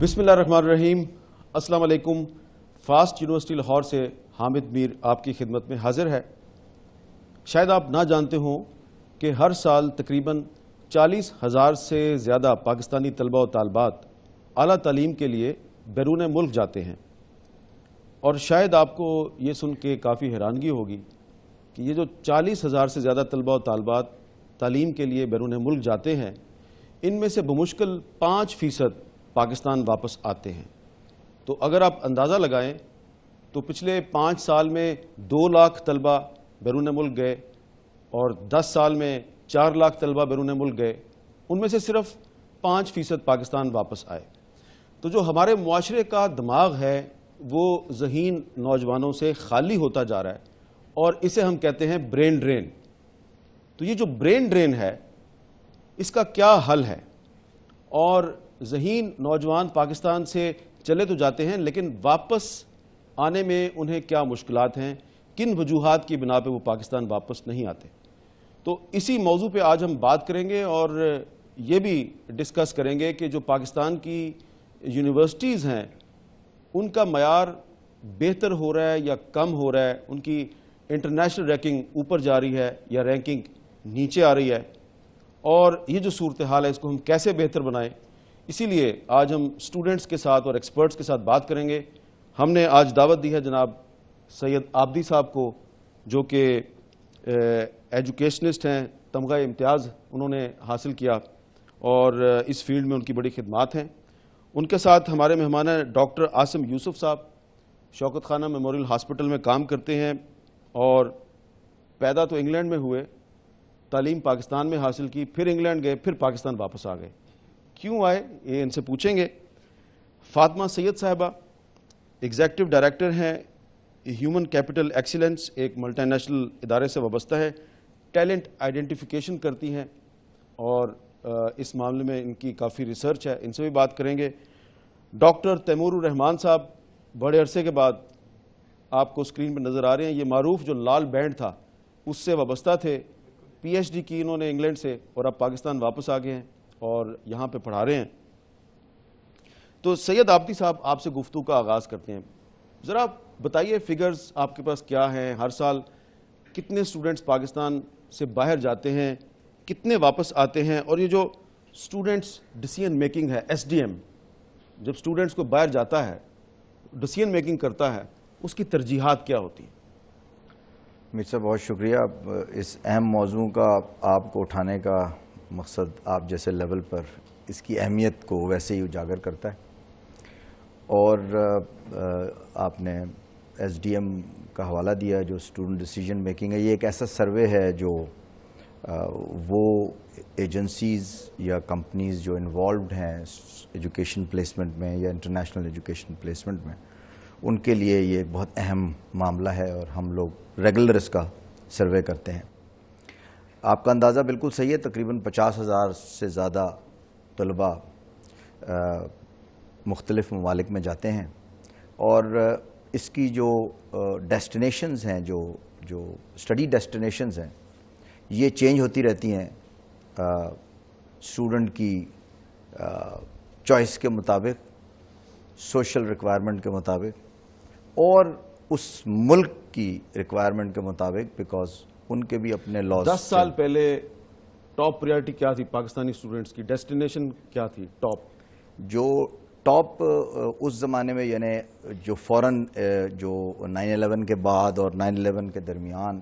بسم اللہ الرحمن الرحیم۔ السلام علیکم۔ فاسٹ یونیورسٹی لاہور سے حامد میر آپ کی خدمت میں حاضر ہے۔ شاید آپ نہ جانتے ہوں کہ ہر سال تقریباً 40,000 سے زیادہ پاکستانی طلبہ و طالبات اعلیٰ تعلیم کے لیے بیرون ملک جاتے ہیں، اور شاید آپ کو یہ سن کے کافی حیرانگی ہوگی کہ یہ جو 40,000 سے زیادہ طلبہ و طالبات تعلیم کے لیے بیرون ملک جاتے ہیں، ان میں سے بمشکل 5% پاکستان واپس آتے ہیں۔ تو اگر آپ اندازہ لگائیں تو پچھلے 5 سال میں 2 لاکھ طلبہ بیرون ملک گئے اور 10 سال میں 4 لاکھ طلبہ بیرون ملک گئے، ان میں سے صرف 5% پاکستان واپس آئے۔ تو جو ہمارے معاشرے کا دماغ ہے وہ ذہین نوجوانوں سے خالی ہوتا جا رہا ہے، اور اسے ہم کہتے ہیں برین ڈرین۔ تو یہ جو برین ڈرین ہے اس کا کیا حل ہے؟ اور ذہین نوجوان پاکستان سے چلے تو جاتے ہیں لیکن واپس آنے میں انہیں کیا مشکلات ہیں، کن وجوہات کی بنا پہ وہ پاکستان واپس نہیں آتے؟ تو اسی موضوع پہ آج ہم بات کریں گے، اور یہ بھی ڈسکس کریں گے کہ جو پاکستان کی یونیورسٹیز ہیں ان کا معیار بہتر ہو رہا ہے یا کم ہو رہا ہے، ان کی انٹرنیشنل رینکنگ اوپر جا رہی ہے یا رینکنگ نیچے آ رہی ہے، اور یہ جو صورتحال ہے اس کو ہم کیسے بہتر بنائیں۔ اسی لیے آج ہم اسٹوڈنٹس کے ساتھ اور ایکسپرٹس کے ساتھ بات کریں گے۔ ہم نے آج دعوت دی ہے جناب سید عابدی صاحب کو، جو کہ ایجوکیشنسٹ ہیں، تمغہ امتیاز انہوں نے حاصل کیا اور اس فیلڈ میں ان کی بڑی خدمات ہیں۔ ان کے ساتھ ہمارے مہمان ہیں ڈاکٹر عاصم یوسف صاحب، شوکت خانہ میموریل ہاسپٹل میں کام کرتے ہیں، اور پیدا تو انگلینڈ میں ہوئے، تعلیم پاکستان میں حاصل کی، پھر انگلینڈ گئے، پھر پاکستان واپس آ گئے۔ کیوں آئے یہ ان سے پوچھیں گے۔ فاطمہ سید صاحبہ ایگزیکٹو ڈائریکٹر ہیں ہیومن کیپٹل ایکسیلنس، ایک ملٹی نیشنل ادارے سے وابستہ ہے، ٹیلنٹ آئیڈینٹیفیکیشن کرتی ہیں، اور اس معاملے میں ان کی کافی ریسرچ ہے، ان سے بھی بات کریں گے۔ ڈاکٹر تیمور الرحمان صاحب بڑے عرصے کے بعد آپ کو اسکرین پہ نظر آ رہے ہیں، یہ معروف جو لال بینڈ تھا اس سے وابستہ تھے، پی ایچ ڈی کی انہوں نے انگلینڈ سے، اور اب پاکستان واپس آ گئے ہیں اور یہاں پہ پڑھا رہے ہیں۔ تو سید عابدی صاحب آپ سے گفتگو کا آغاز کرتے ہیں، ذرا بتائیے فگرز آپ کے پاس کیا ہیں، ہر سال کتنے اسٹوڈنٹس پاکستان سے باہر جاتے ہیں، کتنے واپس آتے ہیں، اور یہ جو اسٹوڈنٹس ڈیسیژن میکنگ ہے، ایس ڈی ایم، جب اسٹوڈنٹس کو باہر جاتا ہے ڈیسیژن میکنگ کرتا ہے، اس کی ترجیحات کیا ہوتی ہیں؟ مرزا صاحب بہت شکریہ، اس اہم موضوع کا آپ کو اٹھانے کا مقصد آپ جیسے لیول پر اس کی اہمیت کو ویسے ہی اجاگر کرتا ہے، اور آپ نے ایس ڈی ایم کا حوالہ دیا جو اسٹوڈنٹ ڈیسیژن میکنگ ہے۔ یہ ایک ایسا سروے ہے جو وہ ایجنسیز یا کمپنیز جو انوالوڈ ہیں ایجوکیشن پلیسمنٹ میں یا انٹرنیشنل ایجوکیشن پلیسمنٹ میں، ان کے لیے یہ ایک بہت اہم معاملہ ہے، اور ہم لوگ ریگولر اس کا سروے کرتے ہیں۔ آپ کا اندازہ بالکل صحیح ہے، تقریباً 50,000 سے زیادہ طلباء مختلف ممالک میں جاتے ہیں، اور اس کی جو ڈیسٹینیشنز ہیں، جو اسٹڈی ڈیسٹینیشنز ہیں، یہ چینج ہوتی رہتی ہیں اسٹوڈنٹ کی چوائس کے مطابق، سوشل ریکوائرمنٹ کے مطابق، اور اس ملک کی ریکوائرمنٹ کے مطابق، بیکاز ان کے بھی اپنے لاز۔ 10 سال پہلے ٹاپ پریارٹی کیا تھی پاکستانی اسٹوڈنٹس کی؟ ڈیسٹینیشن کیا تھی ٹاپ؟ جو ٹاپ اس زمانے میں، یعنی جو فوراً جو 9/11 کے بعد اور 9/11 کے درمیان،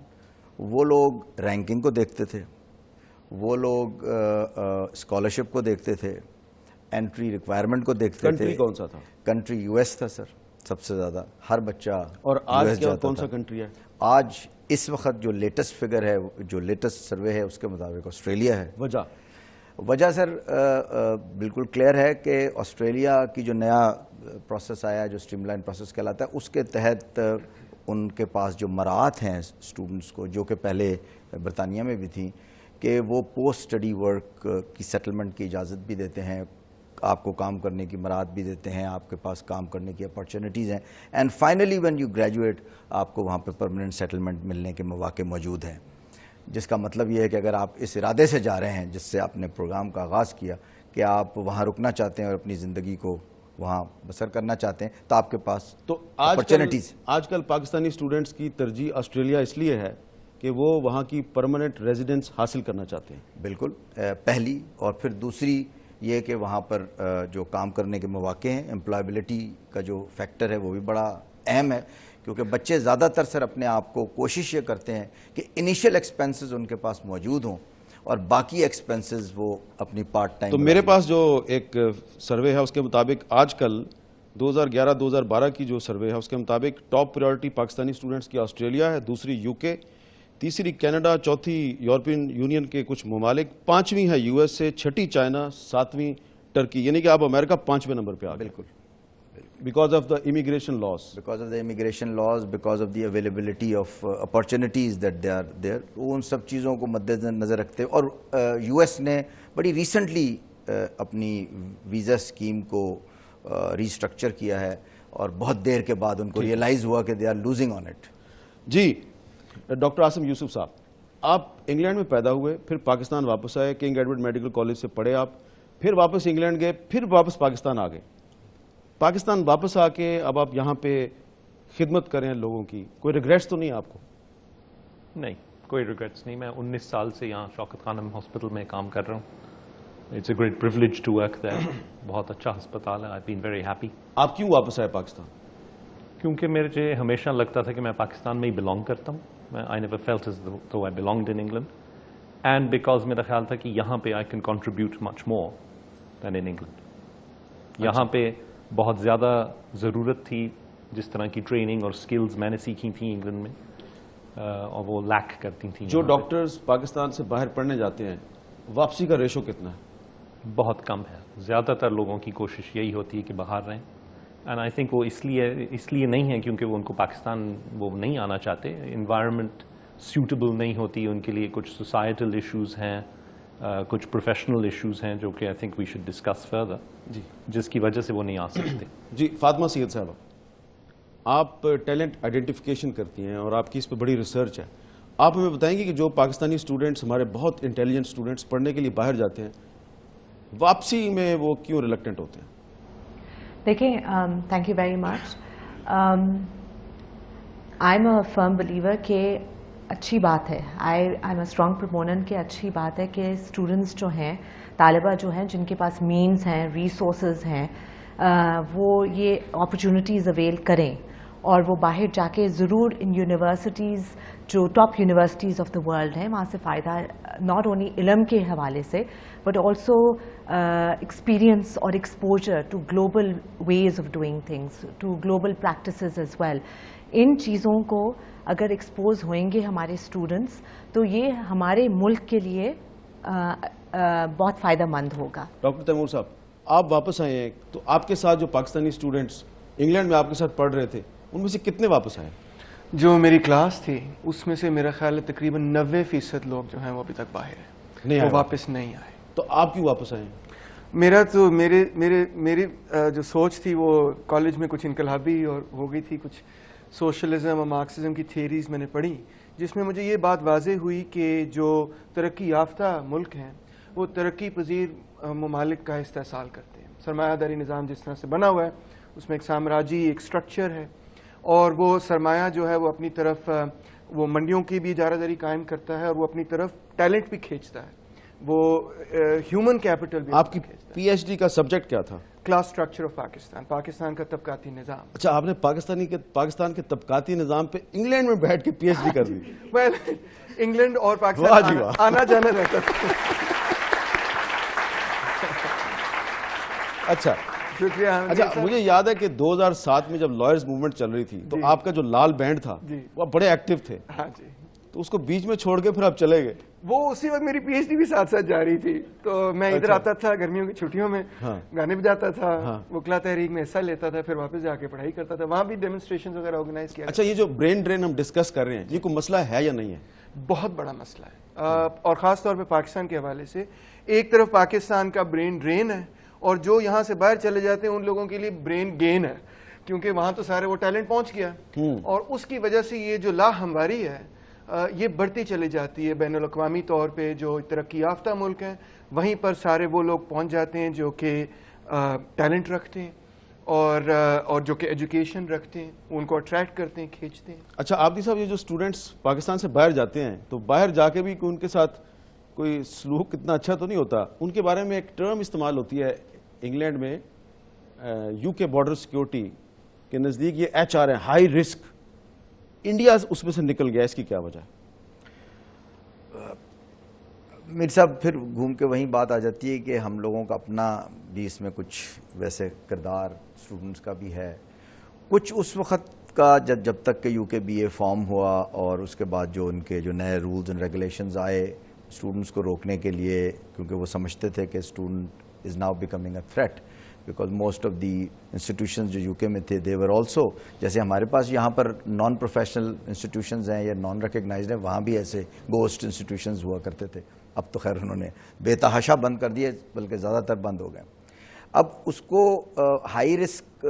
وہ لوگ رینکنگ کو دیکھتے تھے، وہ لوگ اسکالرشپ کو دیکھتے تھے، انٹری ریکوائرمنٹ کو دیکھتے تھے۔ کنٹری کون سا تھا؟ کنٹری یو ایس تھا سر، سب سے زیادہ، ہر بچہ اور آج کیا کون سا کنٹری ہے؟ آج اس وقت جو لیٹسٹ فگر ہے، جو لیٹسٹ سروے ہے، اس کے مطابق آسٹریلیا ہے۔ وجہ سر بالکل کلیئر ہے کہ آسٹریلیا کی جو نیا پروسیس آیا، جو اسٹریم لائن پروسیس کہلاتا ہے، اس کے تحت ان کے پاس جو مراعات ہیں اسٹوڈنٹس کو، جو کہ پہلے برطانیہ میں بھی تھیں، کہ وہ پوسٹ اسٹڈی ورک کی سیٹلمنٹ کی اجازت بھی دیتے ہیں، آپ کو کام کرنے کی مراعات بھی دیتے ہیں، آپ کے پاس کام کرنے کی اپارچونیٹیز ہیں، and finally when you graduate آپ کو وہاں پہ پرماننٹ سیٹلمنٹ ملنے کے مواقع موجود ہیں۔ جس کا مطلب یہ ہے کہ اگر آپ اس ارادے سے جا رہے ہیں، جس سے آپ نے پروگرام کا آغاز کیا، کہ آپ وہاں رکنا چاہتے ہیں اور اپنی زندگی کو وہاں بسر کرنا چاہتے ہیں تو آپ کے پاس تو اپرچونٹیز. آج کل پاکستانی اسٹوڈنٹس کی ترجیح آسٹریلیا اس لیے ہے کہ وہ وہاں کی پرماننٹ ریزیڈنس حاصل کرنا چاہتے ہیں. بالکل. پہلی اور پھر دوسری یہ کہ وہاں پر جو کام کرنے کے مواقع ہیں, امپلائبلٹی کا جو فیکٹر ہے وہ بھی بڑا اہم ہے, کیونکہ بچے زیادہ تر سر اپنے آپ کو کوشش یہ کرتے ہیں کہ انیشیل ایکسپینسز ان کے پاس موجود ہوں اور باقی ایکسپینسز وہ اپنی پارٹ ٹائم. تو میرے پاس جو ایک سروے ہے اس کے مطابق آج کل 2011-2012 کی جو سروے ہے اس کے مطابق ٹاپ پریورٹی پاکستانی اسٹوڈنٹس کی آسٹریلیا ہے, دوسری یو کے, تیسری کینیڈا, چوتھی یورپین یونین کے کچھ ممالک, پانچویں ہے یو ایس اے, چھٹی چائنا, ساتویں ٹرکی. یعنی کہ آپ امریکہ 5ویں نمبر پہ آ گئے. بالکل. Because of the immigration laws. Because of the immigration laws, because of the availability of opportunities that they are there. ان سب چیزوں کو مد نظر رکھتے, اور یو ایس نے بڑی ریسنٹلی اپنی ویزا اسکیم کو ریسٹرکچر کیا ہے, اور بہت دیر کے بعد ان کو ریئلائز ہوا کہ they are losing on it. جی ڈاکٹر عاصم یوسف صاحب, آپ انگلینڈ میں پیدا ہوئے, پھر پاکستان واپس آئے, کنگ ایڈورڈ میڈیکل کالج سے پڑھے آپ, پھر واپس انگلینڈ گئے, پھر واپس پاکستان آ گئے. پاکستان واپس آ کے اب آپ یہاں پہ خدمت کریں لوگوں کی, کوئی ریگریٹس تو نہیں آپ کو؟ نہیں, کوئی ریگریٹس نہیں. میں 19 سال سے یہاں شوکت خانم ہاسپٹل میں کام کر رہا ہوں. It's a great privilege to work there. بہت اچھا ہسپتال ہے. I been very happy. آپ کیوں واپس آئے پاکستان؟ کیونکہ مجھے ہمیشہ لگتا تھا کہ میں پاکستان میں ہی بلانگ کرتا ہوں. I never felt as though I belonged in England, and because میرا خیال تھا کہ یہاں پہ I can contribute much more than in England. یہاں پہ بہت زیادہ ضرورت تھی جس طرح کی ٹریننگ اور سکلز میں نے سیکھی تھیں انگلینڈ میں, اور وہ لیک کرتی تھیں. جو ڈاکٹرز پاکستان سے باہر پڑھنے جاتے ہیں, واپسی کا ریشو کتنا ہے؟ بہت کم ہے. زیادہ تر لوگوں کی کوشش یہی ہوتی ہے کہ باہر رہیں, اینڈ آئی تھنک وہ اس لیے نہیں ہے کیونکہ وہ ان کو پاکستان وہ نہیں آنا چاہتے. انوائرمنٹ سیوٹیبل نہیں ہوتی ان کے لیے. کچھ سوسائٹل ایشوز ہیں, کچھ پروفیشنل ایشوز ہیں جو کہ I think we should discuss further, جس کی وجہ سے وہ نہیں آ سکتے. جی فاطمہ سید صاحبہ, آپ ٹیلنٹ آئیڈینٹیفیکیشن کرتی ہیں اور آپ کی اس پہ بڑی ریسرچ ہے. آپ ہمیں بتائیں گے کہ جو پاکستانی اسٹوڈنٹس, ہمارے بہت انٹیلیجنٹ اسٹوڈنٹس پڑھنے کے لیے باہر جاتے ہیں, واپسی میں وہ کیوں ریلکٹنٹ ہوتے ہیں؟ دیکھیں, thank you very much. I am a firm believer کہ اچھی بات ہے, I am a strong proponent کہ اچھی بات ہے کہ اسٹوڈنٹس جو ہیں, طالبہ جو ہیں, جن کے پاس مینز ہیں, ریسورسز ہیں, وہ یہ اپرچونیٹیز اویل کریں اور وہ باہر جا کے ضرور ان یونیورسٹیز جو top universities of the world ہیں وہاں سے فائدہ ناٹ اونلی علم کے حوالے سے بٹ آلسو ایکسپیرئنس اور exposure to global ways of doing things, to global practices as well. ان چیزوں کو اگر ایکسپوز ہوئیں گے ہمارے اسٹوڈنٹس تو یہ ہمارے ملک کے لیے بہت فائدہ مند ہوگا. ڈاکٹر تیمور صاحب, آپ واپس آئے ہیں تو آپ کے ساتھ جو پاکستانی اسٹوڈنٹس انگلینڈ میں آپ کے ساتھ پڑھ رہے تھے, ان میں سے کتنے واپس آئے؟ جو میری کلاس تھی اس میں سے میرا خیال ہے تقریباً 90% لوگ جو ہیں وہ ابھی تک باہر ہیں, وہ واپس نہیں آئے. تو آپ کیوں واپس آئے؟ میری جو سوچ تھی وہ کالج میں کچھ انقلابی اور ہو گئی تھی. کچھ سوشلزم اور مارکسزم کی تھیریز میں نے پڑھی, جس میں مجھے یہ بات واضح ہوئی کہ جو ترقی یافتہ ملک ہیں وہ ترقی پذیر ممالک کا استحصال کرتے ہیں. سرمایہ داری نظام جس طرح سے بنا ہوا ہے اس میں ایک سامراجی ایک سٹرکچر ہے, اور وہ سرمایہ جو ہے وہ اپنی طرف وہ منڈیوں کی بھی اجارہ داری قائم کرتا ہے, اور وہ اپنی طرف ٹیلنٹ بھی کھینچتا ہے, وہ ہیومن کیپٹل بھی. آپ کی پی ایچ ڈی کا سبجیکٹ کیا تھا؟ Class structure of Pakistan, Pakistan کا طبقاتی نظام. اچھا, آپ نے پاکستان کے طبقاتی نظام پہ انگلینڈ میں بیٹھ کے پی ایچ ڈی کر دی؟ ویل انگلینڈ اور پاکستان آنا جانا رہتا تھا. اچھا مجھے یاد ہے کہ 2007 میں جب لائرز موومنٹ چل رہی تھی تو آپ کا جو لال بینڈ تھا وہ بڑے ایکٹیو تھے. ہاں جی, تو اس کو بیچ میں چھوڑ کے پھر آپ چلے گئے. وہ اسی وقت میری پی ایچ ڈی بھی ساتھ ساتھ جاری تھی, تو میں ادھر آتا تھا گرمیوں کی چھٹیوں میں, گانے بجاتا تھا, وکلا تحریک میں حصہ لیتا تھا, پھر واپس جا کے پڑھائی کرتا تھا. وہاں بھی ڈیمونسٹریشن وغیرہ آرگنائز کیا. اچھا, یہ جو برین ڈرین ہم ڈسکس کر رہے ہیں یہ کوئی مسئلہ ہے یا نہیں ہے؟ بہت بڑا مسئلہ ہے, اور خاص طور پہ پاکستان کے حوالے سے. ایک طرف پاکستان کا برین ڈرین ہے, اور جو یہاں سے باہر چلے جاتے ہیں ان لوگوں کے لیے برین گین ہے, کیونکہ وہاں تو سارے وہ ٹیلنٹ پہنچ گیا, اور اس کی وجہ سے یہ جو لا ہمواری ہے یہ بڑھتی چلی جاتی ہے. بین الاقوامی طور پہ جو ترقی یافتہ ملک ہیں وہیں پر سارے وہ لوگ پہنچ جاتے ہیں جو کہ ٹیلنٹ رکھتے ہیں, اور جو کہ ایجوکیشن رکھتے ہیں ان کو اٹریکٹ کرتے ہیں, کھینچتے ہیں. اچھا عابدی صاحب, یہ جو اسٹوڈنٹس پاکستان سے باہر جاتے ہیں تو باہر جا کے بھی ان کے ساتھ کوئی سلوک اتنا اچھا تو نہیں ہوتا. ان کے بارے میں ایک ٹرم استعمال ہوتی ہے انگلینڈ میں, یو کے بارڈر سیکیورٹی کے نزدیک یہ HR ہے, ہائی رسک. انڈیا اس میں سے نکل گیا, اس کی کیا وجہ ہے؟ میر صاحب پھر گھوم کے وہیں بات آ جاتی ہے کہ ہم لوگوں کا اپنا بھی اس میں کچھ ویسے کردار اسٹوڈنٹس کا بھی ہے. کچھ اس وقت کا جب تک کہ یو کے BA فارم ہوا اور اس کے بعد جو ان کے جو نئے رولز اینڈ ریگولیشنز آئے اسٹوڈنٹس کو روکنے کے لیے, کیونکہ وہ سمجھتے تھے کہ student is now becoming a threat, because most of the institutions جو UK میں تھے دے ور آلسو, جیسے ہمارے پاس یہاں پر نان پروفیشنل انسٹیٹیوشنز ہیں یا نان ریکگنائزڈ ہیں, وہاں بھی ایسے گوسٹ انسٹیٹیوشنز ہوا کرتے تھے. اب تو خیر انہوں نے بے تحاشا بند کر دیے, بلکہ زیادہ تر بند ہو گئے. اب اس کو ہائی رسک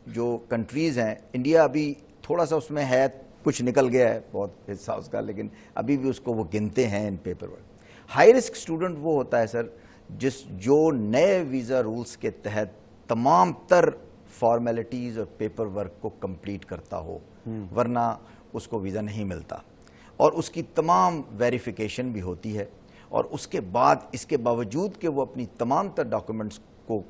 جو کنٹریز ہیں, انڈیا ابھی تھوڑا سا اس میں ہے, کچھ نکل گیا ہے بہت حصہ اس کا, لیکن ابھی بھی اس کو وہ گنتے ہیں ان paper work. High risk student وہ ہوتا ہے سر جو نئے ویزا رولز کے تحت تمام تر فارمیلٹیز اور پیپر ورک کو کمپلیٹ کرتا ہو, ورنہ اس کو ویزا نہیں ملتا. اور اس کی تمام ویریفیکیشن بھی ہوتی ہے, اور اس کے بعد اس کے باوجود کہ وہ اپنی تمام تر ڈاکومنٹس کو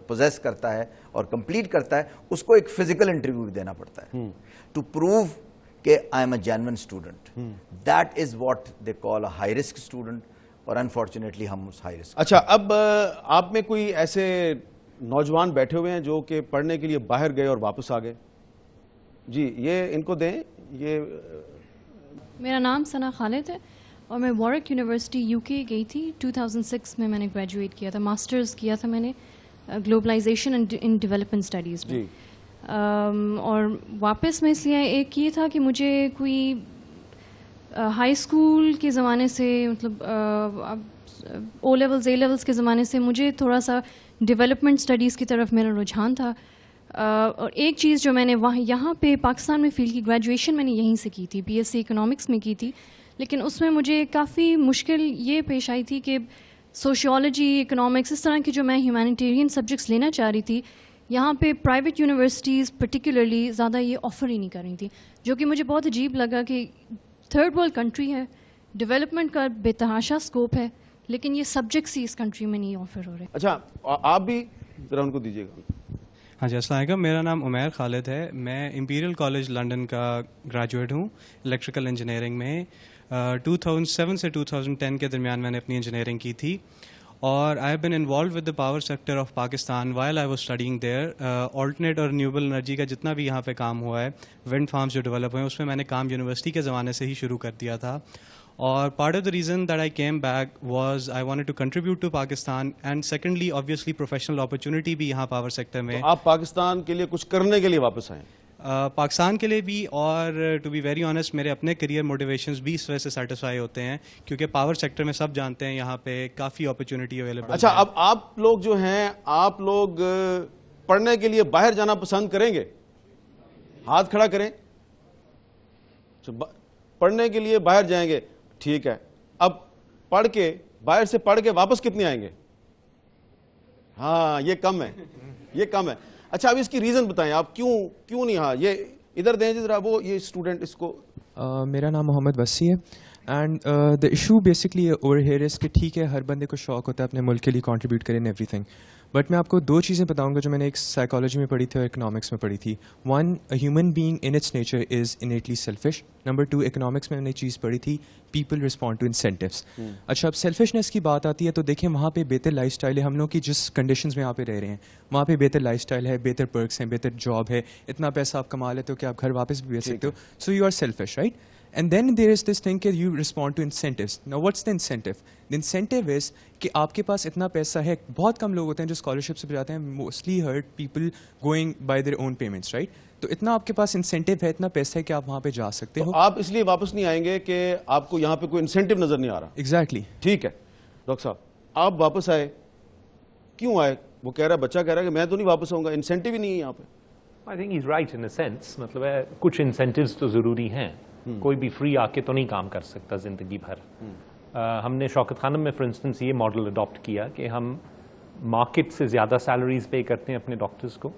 پوزیس کرتا ہے اور کمپلیٹ کرتا ہے, اس کو ایک فزیکل انٹرویو بھی دینا پڑتا ہے ٹو پروو کہ I am a genuine student. That is what they call a high risk student, اور انفارچونیٹلی ہم اس ہائی رسک. اچھا, اب آپ میں کوئی ایسے نوجوان بیٹھے ہوئے ہیں جو کہ پڑھنے کے لیے باہر گئے اور واپس آ گئے؟ جی یہ ان کو دیں. یہ میرا نام ثنا خالد ہے اور میں وارک یونیورسٹی UK گئی تھی. 2006 میں نے گریجویٹ کیا تھا, ماسٹرز کیا تھا میں نے گلوبلائزیشن ان ڈیولپمنٹ اسٹڈیز میں. اور واپس میں اس لیے ایک یہ تھا کہ مجھے کوئی ہائی اسکول کے زمانے سے, مطلب او لیولز اے لیولز کے زمانے سے مجھے تھوڑا سا ڈیولپمنٹ اسٹڈیز کی طرف میرا رجحان تھا. اور ایک چیز جو میں نے یہاں پہ پاکستان میں فیل کی, گریجویشن میں نے یہیں سے کی تھی, BSc اکنامکس میں کی تھی, لیکن اس میں مجھے کافی مشکل یہ پیش آئی تھی کہ سوشیالوجی, اکنامکس, اس طرح کی جو میں ہیومینیٹیرین سبجیکٹس لینا چاہ رہی تھی, یہاں پہ پرائیویٹ یونیورسٹیز پرٹیکولرلی زیادہ یہ آفر ہی نہیں کر رہی تھی, جو کہ مجھے بہت عجیب لگا کہ تھرڈ ورلڈ کنٹری ہے, ڈیولپمنٹ کا بے تحاشا اسکوپ ہے, لیکن یہ سبجیکٹس ہی اس کنٹری میں نہیں آفر ہو رہے. اچھا آپ بھی ذرا ان کو دیجیے گا. ہاں جی, السلام علیکم. میرا نام عمیر خالد ہے, میں امپیریل کالج لنڈن کا گریجویٹ ہوں الیکٹریکل انجینئرنگ میں. 2007 سے 2010 کے درمیان میں نے اپنی انجینئرنگ کی تھی, اور I have been involved with the power sector of Pakistan while I was studying there. Alternate اور رینیوبل انرجی کا جتنا بھی یہاں پہ کام ہوا ہے, ونڈ فارمز جو ڈیولپ ہوئے ہیں, اس میں نے کام یونیورسٹی کے زمانے سے ہی شروع کر دیا تھا. اور part of the reason that I came back was I wanted to contribute to Pakistan, and secondly obviously professional opportunity بھی یہاں پاور سیکٹر میں. آپ پاکستان کے لیے کچھ کرنے کے لیے واپس آئے؟ پاکستان کے لیے بھی, اور ٹو بی ویری آنیسٹ میرے اپنے کریئر موٹیویشنز بھی اس وجہ سے سیٹسفائی ہوتے ہیں کیونکہ پاور سیکٹر میں سب جانتے ہیں یہاں پہ کافی اپرچونیٹی اویلیبل. اچھا, اب آپ لوگ جو ہیں, آپ لوگ پڑھنے کے لیے باہر جانا پسند کریں گے؟ ہاتھ کھڑا کریں. پڑھنے کے لیے باہر جائیں گے, ٹھیک ہے. اب پڑھ کے, باہر سے پڑھ کے واپس کتنے آئیں گے؟ ہاں یہ کم ہے, یہ کم ہے. اچھا اب اس کی ریزن بتائیں آپ, کیوں نہیں؟ ہاں یہ ادھر دیں جی ذرا, وہ یہ اسٹوڈنٹ اس کو. میرا نام محمد وسی ہے, and the issue basically over here is کہ ٹھیک ہے ہر بندے کو شوق ہوتا ہے اپنے ملک کے لیے کنٹریبیوٹ کریں ایوری تھنگ, بٹ میں آپ کو دو چیزیں بتاؤں گا جو میں نے ایک سائیکالوجی میں پڑھی تھی اور اکنامکس میں پڑھی تھی. One, human being in its nature is innately selfish. Number two, economics میں نے چیز پڑھی تھی پیپل رسپونڈ ٹو انسینٹیوس. اچھا اب سیلفشنس کی بات آتی ہے تو دیکھیں وہاں پہ بہتر لائف اسٹائل ہے, ہم لوگ کی جس کنڈیشنز میں یہاں پہ رہ رہے ہیں وہاں پہ بہتر لائف اسٹائل ہے, بہتر پرکس ہیں, بہتر جاب ہے, اتنا پیسہ آپ کما لیتے ہو کہ آپ گھر واپس بھی بھیج سکتے ہو. So you are selfish, right? And then there is this thing that you respond to incentives. Now what's the incentive? The incentive is کہ آپ کے پاس اتنا پیسہ ہے. بہت کم لوگ ہوتے ہیں جو اسکالرشپ سے جاتے ہیں, mostly heard people going by their own payments, right? تو اتنا آپ کے پاس انسینٹیو ہے, اتنا پیسہ ہے کہ آپ وہاں پہ جا سکتے ہو. آپ اس لیے واپس نہیں آئیں گے کہ آپ کو یہاں پہ کوئی انسینٹیو نظر نہیں آ رہا. ایگزیکٹلی. ٹھیک ہے ڈاکٹر صاحب, آپ واپس آئے, کیوں آئے؟ وہ کہہ رہا ہے, بچہ کہہ رہا ہے کہ میں تو نہیں واپس آؤں گا, انسینٹیو ہی نہیں ہے یہاں پہ. I think is right in a sense, مطلب ہے کچھ انسینٹیوز تو ضروری ہیں. کوئی بھی فری آ کے تو نہیں کام کر سکتا زندگی بھر. ہم نے شوکت خانم میں فار انسٹنس یہ ماڈل اڈاپٹ کیا کہ ہم مارکیٹ سے زیادہ سیلریز پے کرتے ہیں اپنے ڈاکٹرز کو,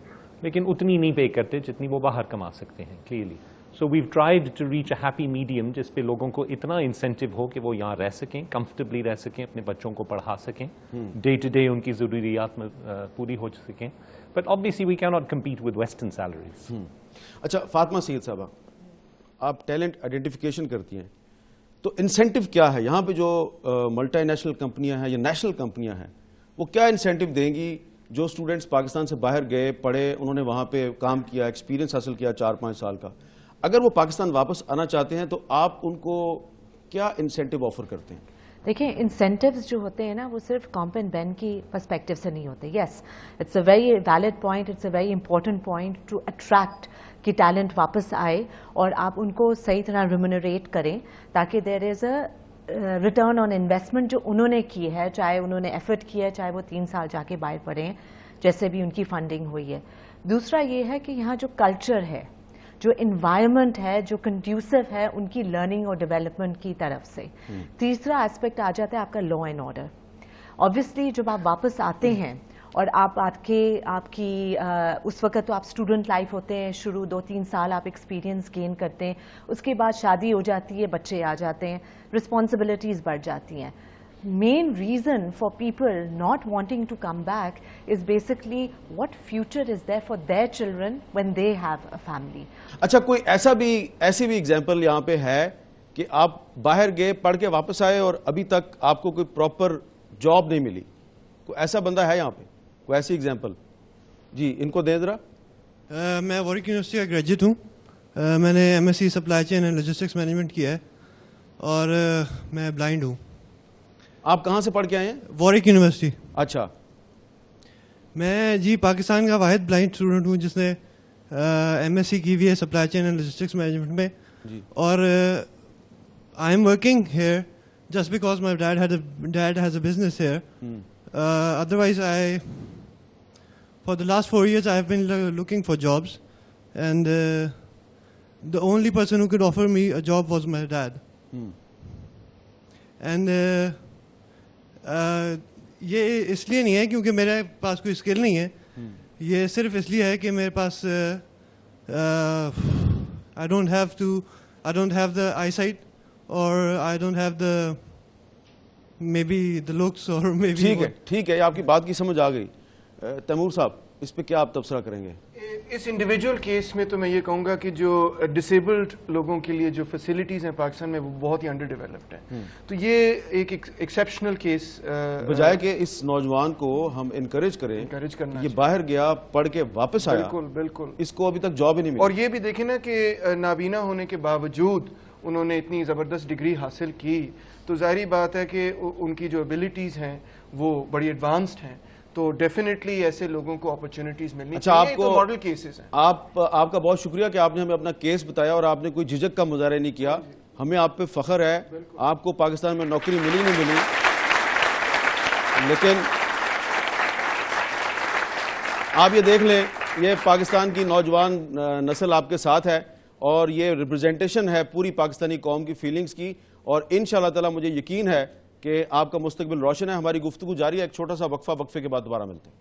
لیکن اتنی نہیں پے کرتے جتنی وہ باہر کما سکتے ہیں clearly. So we've tried to reach a happy medium جس پہ لوگوں کو اتنا انسینٹیو ہو کہ وہ یہاں رہ سکیں, کمفرٹیبلی رہ سکیں, اپنے بچوں کو پڑھا سکیں, ڈے ٹو ڈے ان کی ضروریات میں پوری ہو سکیں. But obviously we cannot compete with western salaries. اچھا فاطمہ سید صاحبہ, آپ ٹیلنٹ آئیڈینٹیفیکیشن کرتی ہیں, تو انسینٹیو کیا ہے یہاں پہ جو ملٹی نیشنل کمپنیاں ہیں یا نیشنل کمپنیاں ہیں, وہ کیا انسینٹیو دیں گی جو اسٹوڈنٹس پاکستان سے باہر گئے, پڑھے, انہوں نے وہاں پہ کام کیا, ایکسپیرینس حاصل کیا 4-5 سال کا, اگر وہ پاکستان واپس آنا چاہتے ہیں تو آپ ان کو کیا انسینٹیو آفر کرتے ہیں؟ دیکھیں انسینٹیوز جو ہوتے ہیں نا وہ صرف کامپ اینڈ بین کی پرسپیکٹیو سے نہیں ہوتے. Yes it's a very valid point, it's a very important point to attract کہ ٹیلنٹ واپس آئے اور آپ ان کو صحیح طرح ریمونریٹ کریں تاکہ دیر از اے ریٹرن آن انویسٹمنٹ جو انہوں نے کی ہے, چاہے انہوں نے ایفرٹ کیا ہے, چاہے وہ 3 سال جا کے باہر پڑھیں, جیسے بھی ان کی فنڈنگ ہوئی ہے. دوسرا یہ ہے کہ یہاں جو کلچر ہے, جو انوائرمنٹ ہے, جو کنڈیوسو ہے ان کی لرننگ اور ڈیولپمنٹ کی طرف سے. تیسرا ایسپیکٹ آ جاتا ہے آپ کا لا اینڈ آرڈر. آبویسلی جب آپ واپس آتے ہیں اور آپ کی اس وقت تو آپ اسٹوڈنٹ لائف ہوتے ہیں, شروع 2-3 سال آپ ایکسپیرینس گین کرتے ہیں, اس کے بعد شادی ہو جاتی ہے, بچے آ جاتے ہیں, رسپانسبلٹیز بڑھ جاتی ہیں. Main reason for people not wanting to come back is basically what future is there for their children when they have a family. اچھا کوئی ایسی بھی ایگزامپل یہاں پہ ہے کہ آپ باہر گئے, پڑھ کے واپس آئے اور ابھی تک آپ کو کوئی پراپر جاب نہیں ملی, کوئی ایسا بندہ ہے یہاں پہ, کوئی ایسی ایگزامپل؟ جی ان کو دیں ذرا. میں وارک یونیورسٹی کا گریجویٹ ہوں. میں نے MSc supply chain and logistics management کیا ہے اور میں بلائنڈ ہوں. آپ کہاں سے پڑھ کے آئے ہیں؟ Walk university. اچھا. میں جی پاکستان کا واحد بلائنڈ اسٹوڈنٹ ہوں جس نے MSc کی ہوئی ہے supply chain and logistics management میں. اور I am working here just because my dad has a business here. Otherwise for the last 4 years I have been looking for jobs and the only person who could offer me a job was my dad. And یہ اس لیے نہیں ہے کیونکہ میرے پاس کوئی skill نہیں ہے, یہ صرف اس لیے ہے کہ میرے پاس I don't have the eyesight or I don't have the maybe the looks or maybe. ٹھیک ہے, آپ کی بات کی سمجھ آ گئی. تیمور صاحب اس پہ کیا آپ تبصرہ کریں گے؟ اس انڈیویجول کیس میں تو میں یہ کہوں گا کہ جو ڈسیبلڈ لوگوں کے لیے جو فیسلٹیز ہیں پاکستان میں وہ بہت ہی انڈر ڈیولپڈ ہیں. تو یہ ایک ایکسیپشنل کیس, بجائے کہ اس نوجوان کو ہم انکریج کریں, یہ باہر گیا, پڑھ کے واپس آیا, بالکل اس کو ابھی تک جاب ہی نہیں ملی. اور یہ بھی دیکھیں نا کہ نابینا ہونے کے باوجود انہوں نے اتنی زبردست ڈگری حاصل کی, تو ظاہری بات ہے کہ ان کی جو ابیلٹیز ہیں وہ بڑی ایڈوانسڈ ہیں. تو ڈیفینیٹلی ایسے لوگوں کو اپرچونٹیز ملنی چاہیے. تو ماڈل کیسز ہیں. آپ کا بہت شکریہ کہ آپ نے ہمیں اپنا کیس بتایا اور آپ نے کوئی جھجک کا مظاہرہ نہیں کیا. ہمیں آپ پہ فخر ہے. آپ کو پاکستان میں نوکری ملی نہیں ملی, لیکن آپ یہ دیکھ لیں یہ پاکستان کی نوجوان نسل آپ کے ساتھ ہے اور یہ ریپرزنٹیشن ہے پوری پاکستانی قوم کی فیلنگز کی, اور انشاءاللہ تعالی مجھے یقین ہے کہ آپ کا مستقبل روشن ہے. ہماری گفتگو جاری ہے, ایک چھوٹا سا وقفے کے بعد دوبارہ ملتے ہیں.